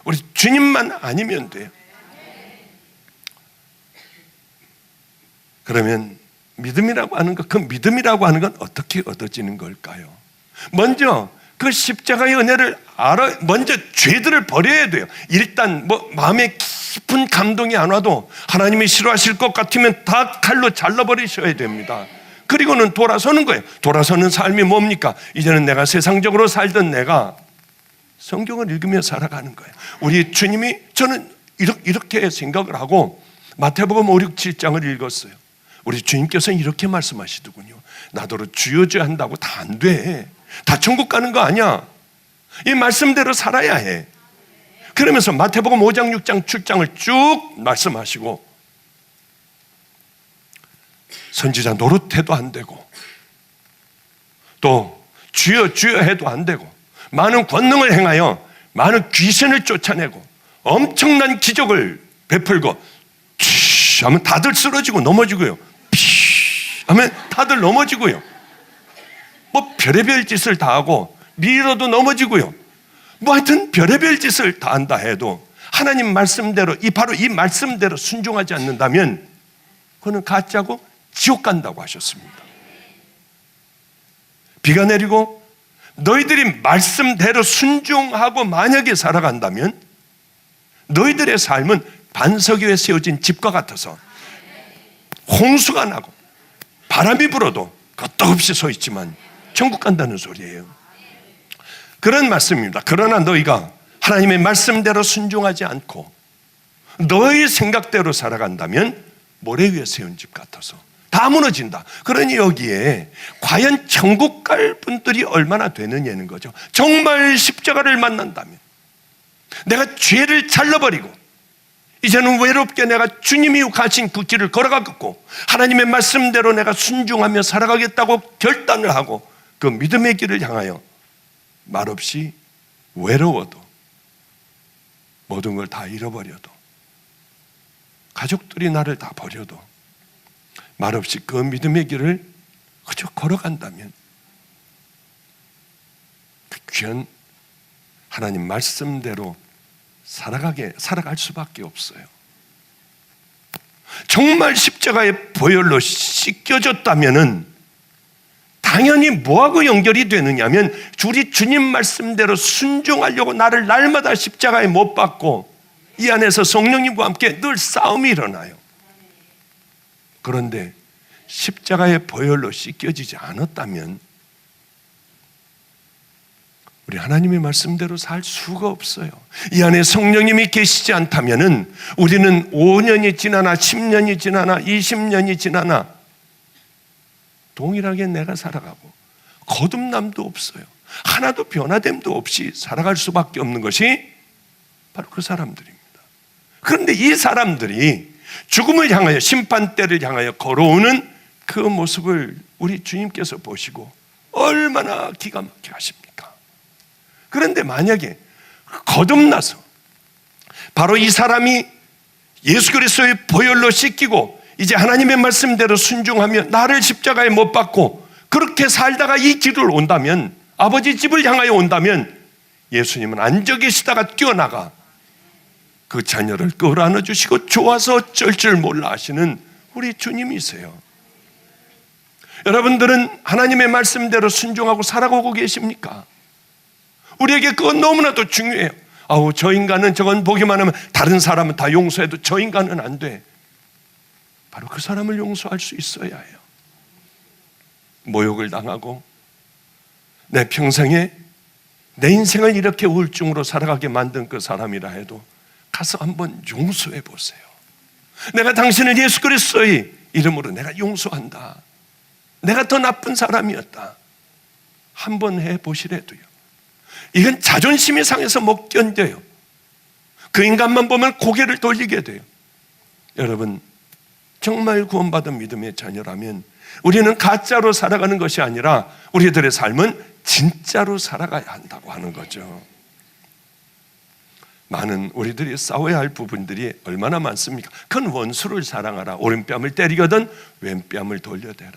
우리 주님만 아니면 돼요. 그러면 믿음이라고 하는 것, 그 믿음이라고 하는 건 어떻게 얻어지는 걸까요? 먼저 그 십자가의 은혜를 먼저 죄들을 버려야 돼요. 일단 마음에 깊은 감동이 안 와도 하나님이 싫어하실 것 같으면 다 칼로 잘라버리셔야 됩니다. 그리고는 돌아서는 거예요. 돌아서는 삶이 뭡니까? 이제는 내가 세상적으로 살던 내가 성경을 읽으며 살아가는 거예요. 우리 주님이, 저는 이렇게 생각을 하고 마태복음 5, 6, 7장을 읽었어요. 우리 주님께서는 이렇게 말씀하시더군요. 나더러 주여주여 한다고 다 안 돼. 다 천국 가는 거 아니야. 이 말씀대로 살아야 해. 그러면서 마태복음 5장, 6장, 7장을 쭉 말씀하시고, 선지자 노릇해도 안 되고, 또 주여 주여 해도 안 되고, 많은 권능을 행하여 많은 귀신을 쫓아내고 엄청난 기적을 베풀고 하면 다들 쓰러지고 넘어지고요, 하면 다들 넘어지고요, 별의별 짓을 다 하고 밀어도 넘어지고요, 하여튼 별의별 짓을 다 한다 해도 하나님 말씀대로, 바로 이 말씀대로 순종하지 않는다면 그거는 가짜고 지옥 간다고 하셨습니다. 비가 내리고 너희들이 말씀대로 순종하고 만약에 살아간다면 너희들의 삶은 반석 위에 세워진 집과 같아서 홍수가 나고 바람이 불어도 끄떡없이 서 있지만 천국 간다는 소리예요. 그런 말씀입니다. 그러나 너희가 하나님의 말씀대로 순종하지 않고 너희 생각대로 살아간다면 모래 위에 세운 집 같아서 다 무너진다. 그러니 여기에 과연 천국 갈 분들이 얼마나 되느냐는 거죠. 정말 십자가를 만난다면, 내가 죄를 잘라버리고 이제는 외롭게 내가 주님이 가신 그 길을 걸어가겠고 하나님의 말씀대로 내가 순종하며 살아가겠다고 결단을 하고 그 믿음의 길을 향하여 말없이 외로워도, 모든 걸 다 잃어버려도, 가족들이 나를 다 버려도 말없이 그 믿음의 길을 그저 걸어간다면 그 귀한 하나님 말씀대로 살아갈 수밖에 없어요. 정말 십자가의 보혈로 씻겨졌다면은 당연히 뭐하고 연결이 되느냐면 우리 주님 말씀대로 순종하려고 나를 날마다 십자가에 못 박고 이 안에서 성령님과 함께 늘 싸움이 일어나요. 그런데 십자가의 보혈로 씻겨지지 않았다면 우리 하나님의 말씀대로 살 수가 없어요. 이 안에 성령님이 계시지 않다면은 우리는 5년이 지나나 10년이 지나나 20년이 지나나 동일하게 내가 살아가고 거듭남도 없어요. 하나도 변화됨도 없이 살아갈 수밖에 없는 것이 바로 그 사람들입니다. 그런데 이 사람들이 죽음을 향하여, 심판대를 향하여 걸어오는 그 모습을 우리 주님께서 보시고 얼마나 기가 막히게 하십니까? 그런데 만약에 거듭나서 바로 이 사람이 예수 그리스도의 보혈로 씻기고 이제 하나님의 말씀대로 순종하며 나를 십자가에 못 박고 그렇게 살다가 이 길을 온다면, 아버지 집을 향하여 온다면 예수님은 앉아 계시다가 뛰어나가 그 자녀를 끌어안아 주시고 좋아서 어쩔 줄 몰라 하시는 우리 주님이세요. 여러분들은 하나님의 말씀대로 순종하고 살아가고 계십니까? 우리에게 그건 너무나도 중요해요. 아우, 저 인간은 저건 보기만 하면 다른 사람은 다 용서해도 저 인간은 안 돼. 바로 그 사람을 용서할 수 있어야 해요. 모욕을 당하고 내 평생에 내 인생을 이렇게 우울증으로 살아가게 만든 그 사람이라 해도 가서 한번 용서해 보세요. 내가 당신을 예수 그리스도의 이름으로 내가 용서한다. 내가 더 나쁜 사람이었다. 한번 해보시래도요. 이건 자존심이 상해서 못 견뎌요. 그 인간만 보면 고개를 돌리게 돼요. 여러분, 정말 구원받은 믿음의 자녀라면 우리는 가짜로 살아가는 것이 아니라 우리들의 삶은 진짜로 살아가야 한다고 하는 거죠. 많은 우리들이 싸워야 할 부분들이 얼마나 많습니까? 그건 원수를 사랑하라. 오른뺨을 때리거든 왼뺨을 돌려대라.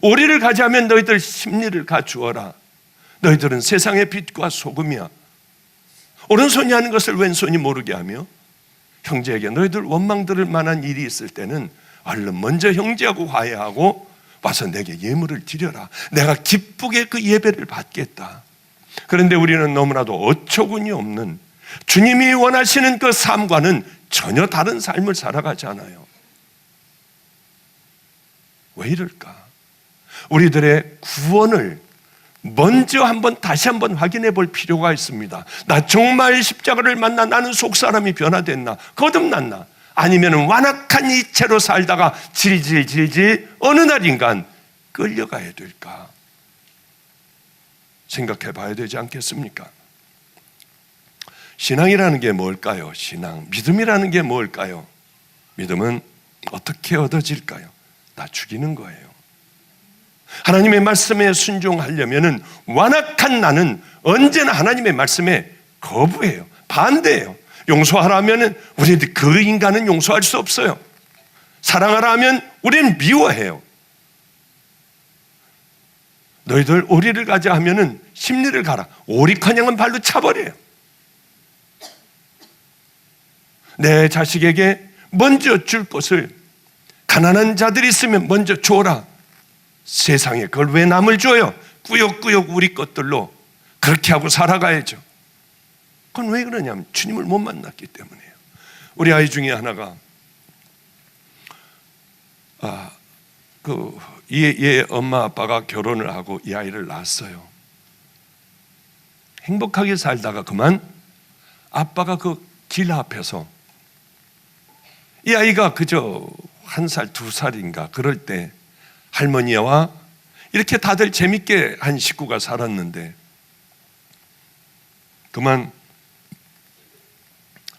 오리를 가지하면 너희들 심리를 갖추어라. 너희들은 세상의 빛과 소금이야. 오른손이 하는 것을 왼손이 모르게 하며 형제에게 너희들 원망들을 만한 일이 있을 때는 얼른 먼저 형제하고 화해하고 와서 내게 예물을 드려라. 내가 기쁘게 그 예배를 받겠다. 그런데 우리는 너무나도 어처구니 없는, 주님이 원하시는 그 삶과는 전혀 다른 삶을 살아가잖아요. 왜 이럴까? 우리들의 구원을 먼저 다시 한번 확인해 볼 필요가 있습니다. 나 정말 십자가를 만나 나는 속사람이 변화됐나? 거듭났나? 아니면 완악한 이체로 살다가 질질 어느 날인간 끌려가야 될까? 생각해 봐야 되지 않겠습니까? 신앙이라는 게 뭘까요? 믿음이라는 게 뭘까요? 믿음은 어떻게 얻어질까요? 나 죽이는 거예요. 하나님의 말씀에 순종하려면 완악한 나는 언제나 하나님의 말씀에 거부해요. 반대해요. 용서하라면 우리는 그 인간은 용서할 수 없어요. 사랑하라 하면 우리는 미워해요. 너희들 오리를 가자 하면은 심리를 가라. 오리커녕은 발로 차버려요. 내 자식에게 먼저 줄 것을 가난한 자들이 있으면 먼저 줘라. 세상에 그걸 왜 남을 줘요? 꾸역꾸역 우리 것들로 그렇게 하고 살아가야죠. 그건 왜 그러냐면 주님을 못 만났기 때문이에요. 우리 아이 중에 하나가 얘 엄마 아빠가 결혼을 하고 이 아이를 낳았어요. 행복하게 살다가 그만 아빠가 그 길 앞에서 이 아이가 그저 1살, 2살인가 그럴 때 할머니와 이렇게 다들 재밌게 한 식구가 살았는데 그만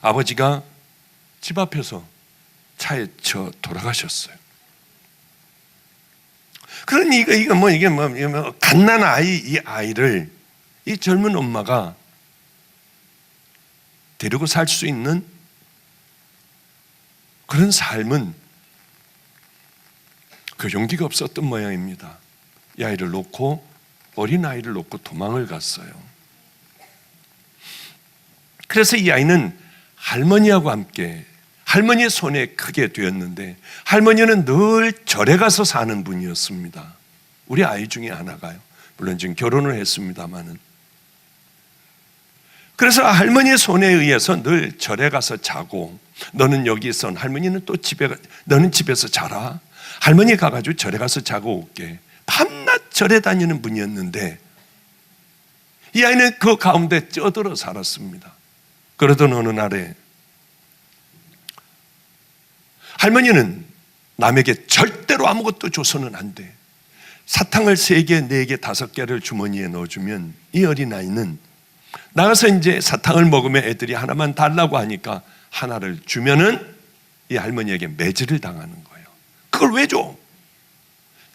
아버지가 집 앞에서 차에 쳐 돌아가셨어요. 그러니 이게 갓난 아이, 이 아이를 이 젊은 엄마가 데리고 살 수 있는 그런 삶은 그 용기가 없었던 모양입니다. 이 아이를 놓고, 어린 아이를 놓고 도망을 갔어요. 그래서 이 아이는 할머니하고 함께 할머니의 손에 크게 되었는데 할머니는 늘 절에 가서 사는 분이었습니다. 우리 아이 중에 하나가요. 물론 지금 결혼을 했습니다마는. 그래서 할머니의 손에 의해서 늘 절에 가서 자고, 너는 여기 있어. 할머니는 또 너는 집에서 자라. 할머니 가가지고 절에 가서 자고 올게. 밤낮 절에 다니는 분이었는데 이 아이는 그 가운데 쪄들어 살았습니다. 그러던 어느 날에 할머니는 남에게 절대로 아무것도 줘서는 안 돼. 사탕을 3개, 4개, 5개를 주머니에 넣어주면 이 어린아이는 나가서 이제 사탕을 먹으면 애들이 하나만 달라고 하니까 하나를 주면은 이 할머니에게 매질을 당하는 거예요. 그걸 왜 줘?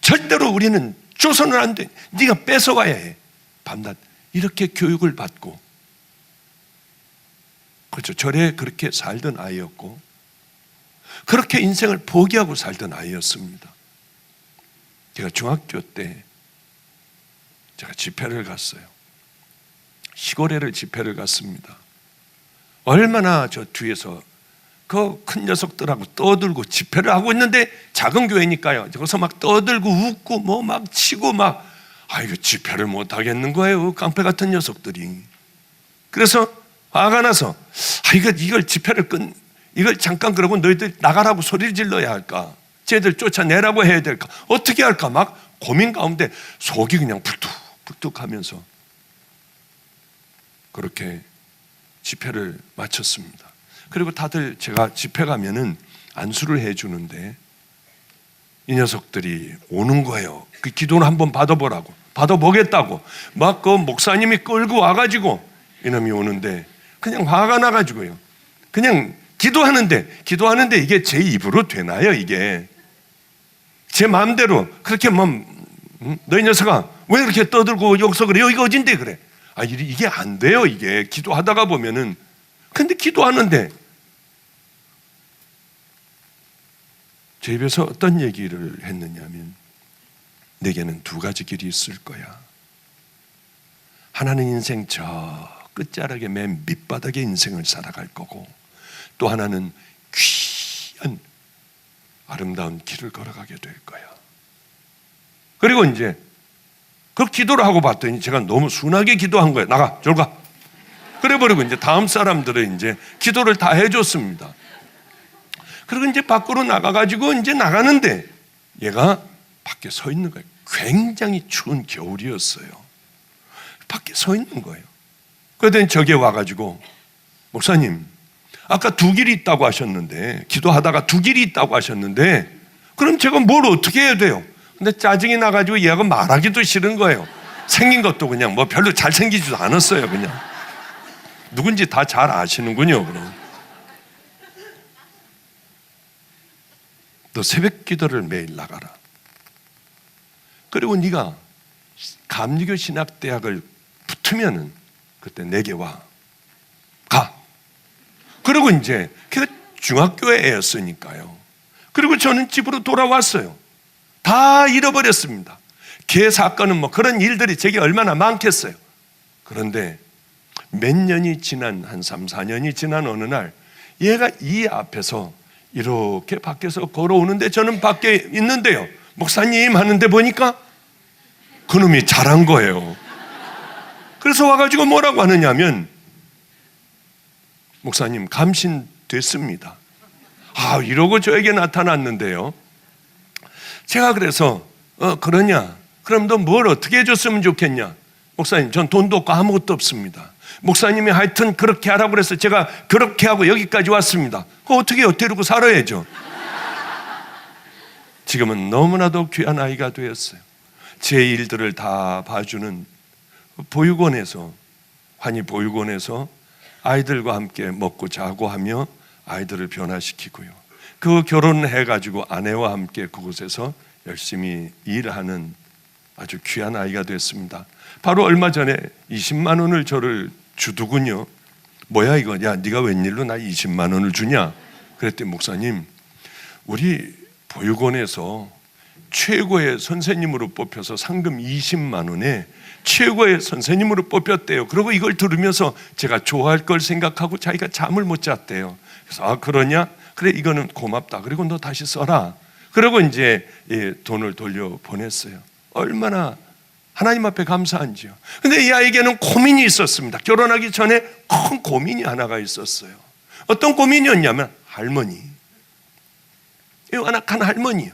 절대로 우리는 줘서는 안 돼. 네가 뺏어와야 해. 밤낮 이렇게 교육을 받고, 그렇죠. 절에 그렇게 살던 아이였고, 그렇게 인생을 포기하고 살던 아이였습니다. 제가 중학교 때 제가 집회를 갔어요. 시골에를 집회를 갔습니다. 얼마나 저 뒤에서 그 큰 녀석들하고 떠들고 집회를 하고 있는데, 작은 교회니까요. 거기서 막 떠들고 웃고 뭐 막 치고 막, 이거 집회를 못 하겠는 거예요. 깡패 같은 녀석들이. 그래서 화가 나서, 이걸 집회를 이걸 잠깐 그러고 너희들 나가라고 소리를 질러야 할까? 쟤들 쫓아내라고 해야 될까? 어떻게 할까? 막 고민 가운데 속이 그냥 불뚝불뚝 하면서 그렇게 집회를 마쳤습니다. 그리고 다들 제가 집회 가면은 안수를 해주는데 이 녀석들이 오는 거예요. 그 기도를 한번 받아보라고, 받아보겠다고 막 그 목사님이 끌고 와가지고 이놈이 오는데 그냥 화가 나가지고요. 그냥 기도하는데 이게 제 입으로 되나요? 이게 제 마음대로 그렇게 너희 녀석아 왜 이렇게 떠들고 여기서 그래? 여기가 어딘데 그래? 이게 안 돼요. 이게 기도하다가 보면은. 근데 기도하는데 제 입에서 어떤 얘기를 했느냐면, 내게는 두 가지 길이 있을 거야. 하나는 인생 저 끝자락에 맨 밑바닥의 인생을 살아갈 거고, 또 하나는 귀한 아름다운 길을 걸어가게 될 거야. 그리고 이제 그 기도를 하고 봤더니 제가 너무 순하게 기도한 거예요. 나가, 저리 가. 그래버리고 이제 다음 사람들은 이제 기도를 다 해줬습니다. 그리고 이제 밖으로 나가가지고 이제 나가는데 얘가 밖에 서 있는 거예요. 굉장히 추운 겨울이었어요. 밖에 서 있는 거예요. 그러더니 저기 와가지고, 목사님, 아까 두 길이 있다고 하셨는데, 기도하다가 두 길이 있다고 하셨는데, 그럼 제가 뭘 어떻게 해야 돼요? 근데 짜증이 나가지고 얘가 말하기도 싫은 거예요. 생긴 것도 그냥 뭐 별로 잘생기지도 않았어요. 그냥 누군지 다 잘 아시는군요. 그럼 너 새벽 기도를 매일 나가라. 그리고 네가 감리교 신학대학을 붙으면은 그때 내게 와. 가. 그리고 이제 걔가 중학교에 애였으니까요. 그리고 저는 집으로 돌아왔어요. 다 잃어버렸습니다. 걔 사건은 뭐 그런 일들이 제게 얼마나 많겠어요. 그런데 몇 년이 지난, 한 3, 4년이 지난 어느 날 얘가 이 앞에서 이렇게 밖에서 걸어오는데 저는 밖에 있는데요. 목사님 하는데 보니까 그놈이 잘한 거예요. 그래서 와가지고 뭐라고 하느냐면, 목사님 감신 됐습니다. 이러고 저에게 나타났는데요. 제가 그래서 그러냐? 그럼 너 뭘 어떻게 해줬으면 좋겠냐? 목사님, 전 돈도 없고 아무것도 없습니다. 목사님이 하여튼 그렇게 하라고 그래서 제가 그렇게 하고 여기까지 왔습니다. 그거 어떻게 해요? 데리고 살아야죠. 지금은 너무나도 귀한 아이가 되었어요. 제 일들을 다 봐주는 보육원에서, 환희 보육원에서 아이들과 함께 먹고 자고 하며 아이들을 변화시키고요. 그 결혼해가지고 아내와 함께 그곳에서 열심히 일하는 아주 귀한 아이가 됐습니다. 바로 얼마 전에 20만 원을 저를 주더군요. 뭐야 이거? 야, 네가 웬일로 나 20만 원을 주냐? 그랬더니, 목사님, 우리 보육원에서 최고의 선생님으로 뽑혀서 상금 20만 원에 최고의 선생님으로 뽑혔대요. 그리고 이걸 들으면서 제가 좋아할 걸 생각하고 자기가 잠을 못 잤대요. 그래서 그러냐? 그래, 이거는 고맙다. 그리고 너 다시 써라. 그리고 이제 돈을 돌려 보냈어요. 얼마나 하나님 앞에 감사한지요. 근데 이 아이에게는 고민이 있었습니다. 결혼하기 전에 큰 고민이 하나가 있었어요. 어떤 고민이었냐면, 할머니. 이 완악한 할머니요.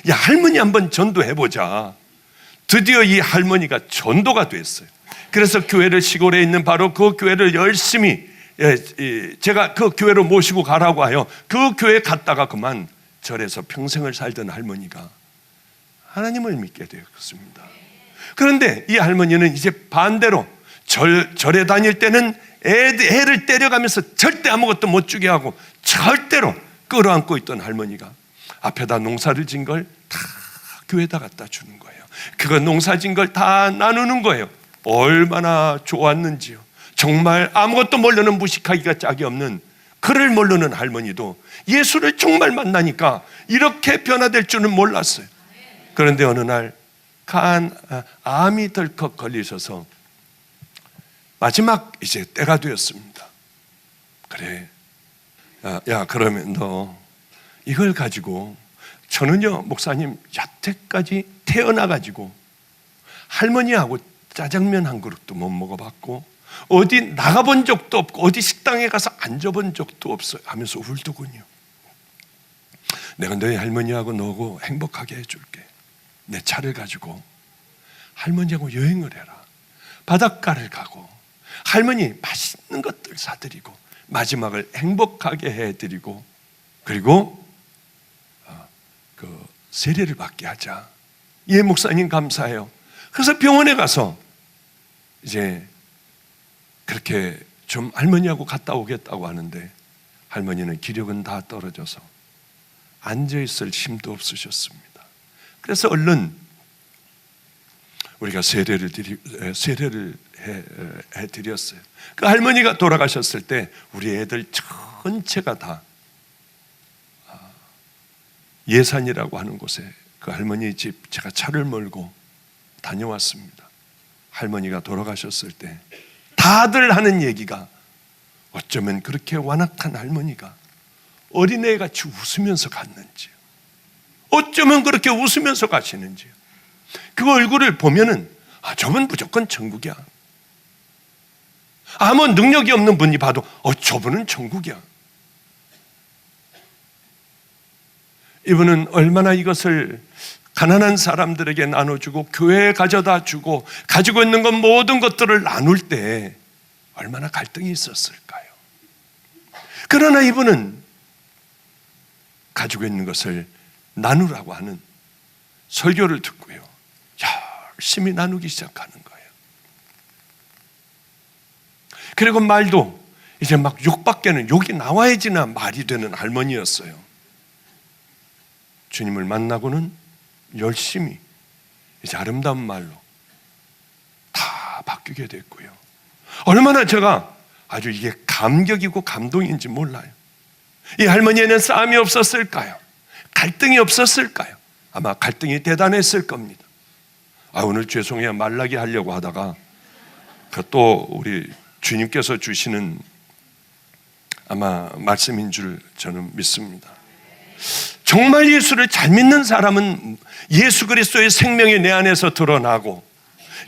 야, 할머니 한번 전도해보자. 드디어 이 할머니가 전도가 됐어요. 그래서 교회를, 시골에 있는 바로 그 교회를 열심히, 제가 그 교회로 모시고 가라고 하여 그 교회에 갔다가 그만 절에서 평생을 살던 할머니가 하나님을 믿게 되었습니다. 그런데 이 할머니는 이제 반대로 절에 다닐 때는 애를 때려가면서 절대 아무것도 못 주게 하고 절대로 끌어안고 있던 할머니가 앞에다 농사를 진 걸 다 교회에다 갖다 주는 거예요. 그거 농사 진 걸 다 나누는 거예요. 얼마나 좋았는지요. 정말 아무것도 모르는 무식하기가 짝이 없는 그를 모르는 할머니도 예수를 정말 만나니까 이렇게 변화될 줄은 몰랐어요. 그런데 어느 날 암이 덜컥 걸리셔서 마지막 이제 때가 되었습니다. 그래, 야 그러면 너 이걸 가지고, 저는요 목사님 여태까지 태어나가지고 할머니하고 짜장면 한 그릇도 못 먹어봤고 어디 나가본 적도 없고 어디 식당에 가서 앉아본 적도 없어요 하면서 울더군요. 내가 너희 할머니하고 너하고 행복하게 해줄게. 내 차를 가지고 할머니하고 여행을 해라. 바닷가를 가고 할머니 맛있는 것들 사드리고 마지막을 행복하게 해드리고 그리고 그 세례를 받게 하자. 예, 목사님 감사해요. 그래서 병원에 가서 이제 그렇게 좀 할머니하고 갔다 오겠다고 하는데 할머니는 기력은 다 떨어져서 앉아있을 힘도 없으셨습니다. 그래서 얼른 우리가 세례를 해드렸어요. 그 할머니가 돌아가셨을 때 우리 애들 전체가 다 예산이라고 하는 곳에 그 할머니 집 제가 차를 몰고 다녀왔습니다. 할머니가 돌아가셨을 때 다들 하는 얘기가 어쩌면 그렇게 완악한 할머니가 어린애같이 웃으면서 갔는지요. 어쩌면 그렇게 웃으면서 가시는지요. 그 얼굴을 보면은 저분 무조건 천국이야. 아무 능력이 없는 분이 봐도 저분은 천국이야. 이분은 얼마나 이것을 가난한 사람들에게 나눠주고 교회에 가져다 주고 가지고 있는 것 모든 것들을 나눌 때 얼마나 갈등이 있었을까요? 그러나 이분은 가지고 있는 것을 나누라고 하는 설교를 듣고요 열심히 나누기 시작하는 거예요. 그리고 말도 이제 막 욕밖에는 욕이 나와야지나 말이 되는 할머니였어요. 주님을 만나고는 열심히 이제 아름다운 말로 다 바뀌게 됐고요. 얼마나 제가 아주 이게 감격이고 감동인지 몰라요. 이 할머니에는 싸움이 없었을까요? 갈등이 없었을까요? 아마 갈등이 대단했을 겁니다. 오늘 죄송해요 말라기 하려고 하다가 또 우리 주님께서 주시는 아마 말씀인 줄 저는 믿습니다. 정말 예수를 잘 믿는 사람은 예수 그리스도의 생명이 내 안에서 드러나고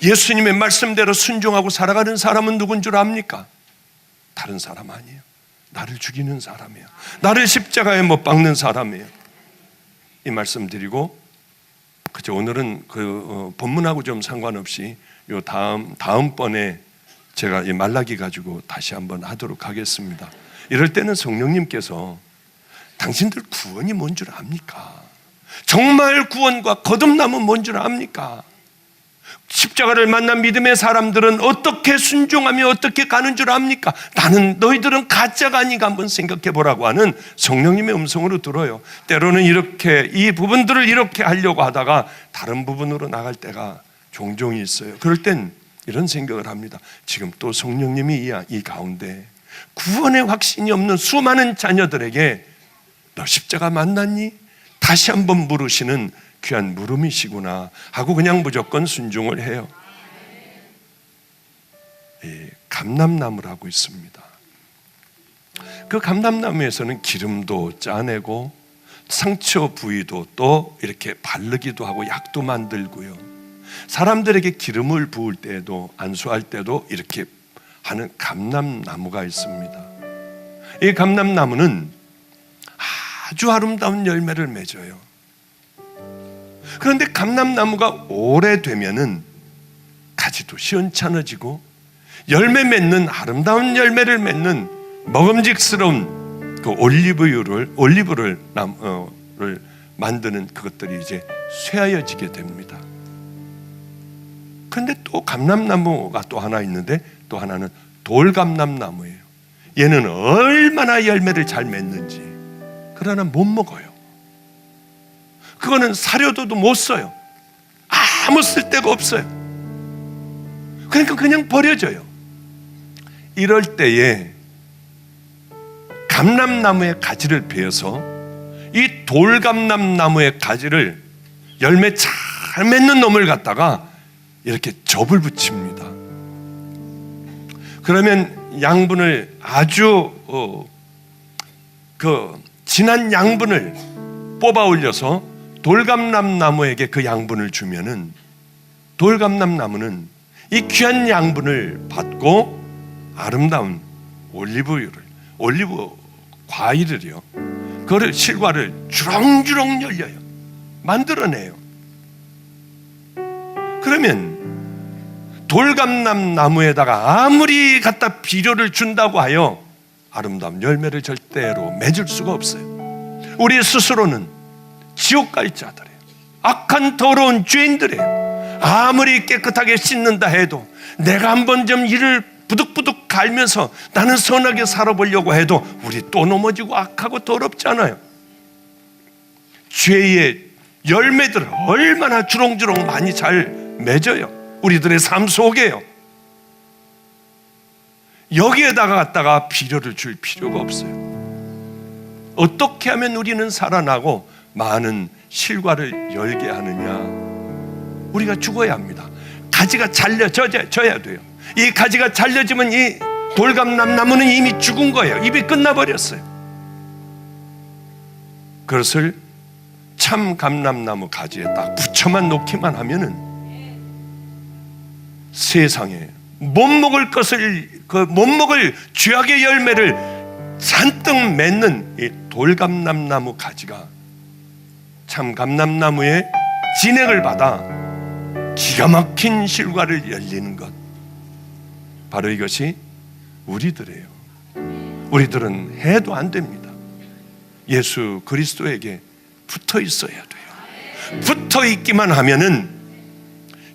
예수님의 말씀대로 순종하고 살아가는 사람은 누군 줄 압니까? 다른 사람 아니에요. 나를 죽이는 사람이에요. 나를 십자가에 못 박는 사람이에요. 이 말씀 드리고 그저 오늘은 본문하고 좀 상관없이 요 다음번에 제가 이 말라기 가지고 다시 한번 하도록 하겠습니다. 이럴 때는 성령님께서 당신들 구원이 뭔 줄 압니까? 정말 구원과 거듭남은 뭔 줄 압니까? 십자가를 만난 믿음의 사람들은 어떻게 순종하며 어떻게 가는 줄 압니까? 나는 너희들은 가짜가 아닌가 한번 생각해 보라고 하는 성령님의 음성으로 들어요. 때로는 이렇게 이 부분들을 이렇게 하려고 하다가 다른 부분으로 나갈 때가 종종 있어요. 그럴 땐 이런 생각을 합니다. 지금 또 성령님이 이 가운데 구원의 확신이 없는 수많은 자녀들에게 너 십자가 만났니? 다시 한번 물으시는 귀한 물음이시구나 하고 그냥 무조건 순종을 해요. 감람나무를 하고 있습니다. 그 감람나무에서는 기름도 짜내고 상처 부위도 또 이렇게 바르기도 하고 약도 만들고요. 사람들에게 기름을 부을 때에도 안수할 때도 이렇게 하는 감람나무가 있습니다. 이 감람나무는 아주 아름다운 열매를 맺어요. 그런데 감람나무가 오래되면은 가지도 시원찮아지고 열매 맺는 아름다운 열매를 맺는 먹음직스러운 그 올리브를 만드는 그것들이 이제 쇠하여지게 됩니다. 그런데 또 감람나무가 또 하나 있는데 또 하나는 돌감람나무예요. 얘는 얼마나 열매를 잘 맺는지 그러나 못 먹어요. 그거는 사료도 못 써요. 아무 쓸데가 없어요. 그러니까 그냥 버려져요. 이럴 때에 감람나무의 가지를 베어서 이 돌감람나무의 가지를 열매 잘 맺는 놈을 갖다가 이렇게 접을 붙입니다. 그러면 양분을 아주 진한 양분을 뽑아 올려서 돌감람나무에게 그 양분을 주면은 돌감람나무는 이 귀한 양분을 받고 아름다운 올리브 과일을요, 그거를 실과를 주렁주렁 열려요. 만들어내요. 그러면 돌감람나무에다가 아무리 갖다 비료를 준다고 하여 아름다운 열매를 절대로 맺을 수가 없어요. 우리 스스로는 지옥 갈 자들이에요. 악한 더러운 죄인들이에요. 아무리 깨끗하게 씻는다 해도, 내가 한번 좀 이를 부득부득 갈면서 나는 선하게 살아보려고 해도 우리 또 넘어지고 악하고 더럽잖아요. 죄의 열매들을 얼마나 주렁주렁 많이 잘 맺어요. 우리들의 삶 속에요. 여기에다가 갖다가 비료를 줄 필요가 없어요. 어떻게 하면 우리는 살아나고 많은 실과를 열게 하느냐? 우리가 죽어야 합니다. 가지가 잘려져야 돼요. 이 가지가 잘려지면 이 돌감람나무는 이미 죽은 거예요. 입이 끝나버렸어요. 그것을 참 감람나무 가지에 딱 붙여만 놓기만 하면은 세상에 못 먹을 죄악의 열매를 잔뜩 맺는 이 돌감람나무 가지가 참 감람나무의 진액을 받아 기가 막힌 실과를 열리는 것, 바로 이것이 우리들이에요. 우리들은 해도 안 됩니다. 예수 그리스도에게 붙어 있어야 돼요. 붙어 있기만 하면은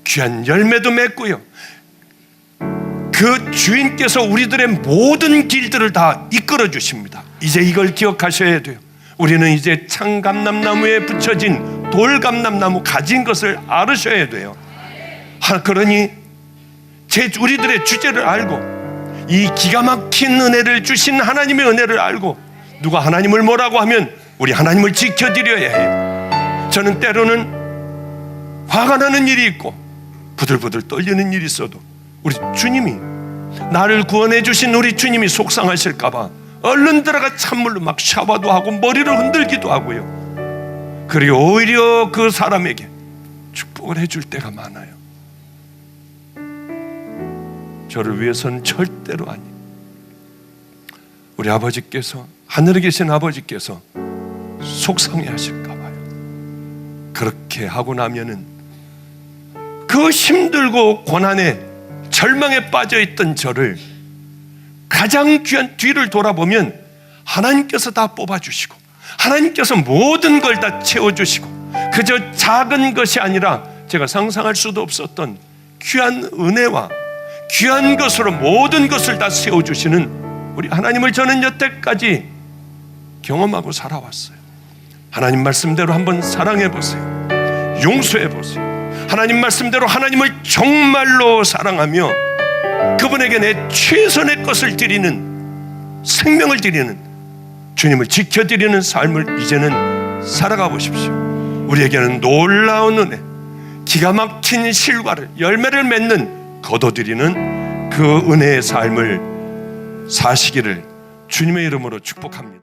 귀한 열매도 맺고요, 그 주인께서 우리들의 모든 길들을 다 이끌어 주십니다. 이제 이걸 기억하셔야 돼요. 우리는 이제 참감람나무에 붙여진 돌감람나무 가진 것을 알으셔야 돼요. 그러니 우리들의 주제를 알고 이 기가 막힌 은혜를 주신 하나님의 은혜를 알고, 누가 하나님을 뭐라고 하면 우리 하나님을 지켜드려야 해요. 저는 때로는 화가 나는 일이 있고 부들부들 떨리는 일이 있어도 우리 주님이, 나를 구원해 주신 우리 주님이 속상하실까 봐 얼른 들어가 찬물로 막 샤워도 하고 머리를 흔들기도 하고요. 그리고 오히려 그 사람에게 축복을 해줄 때가 많아요. 저를 위해서는 절대로 아니에요. 우리 아버지께서, 하늘에 계신 아버지께서 속상해 하실까 봐요. 그렇게 하고 나면은 그 힘들고 고난에 절망에 빠져있던 저를 가장 귀한 뒤를 돌아보면 하나님께서 다 뽑아주시고 하나님께서 모든 걸 다 채워주시고, 그저 작은 것이 아니라 제가 상상할 수도 없었던 귀한 은혜와 귀한 것으로 모든 것을 다 세워주시는 우리 하나님을 저는 여태까지 경험하고 살아왔어요. 하나님 말씀대로 한번 사랑해 보세요. 용서해 보세요. 하나님 말씀대로 하나님을 정말로 사랑하며 그분에게 내 최선의 것을 드리는, 생명을 드리는, 주님을 지켜드리는 삶을 이제는 살아가 보십시오. 우리에게는 놀라운 은혜, 기가 막힌 실과를, 열매를 맺는, 거둬들이는 그 은혜의 삶을 사시기를 주님의 이름으로 축복합니다.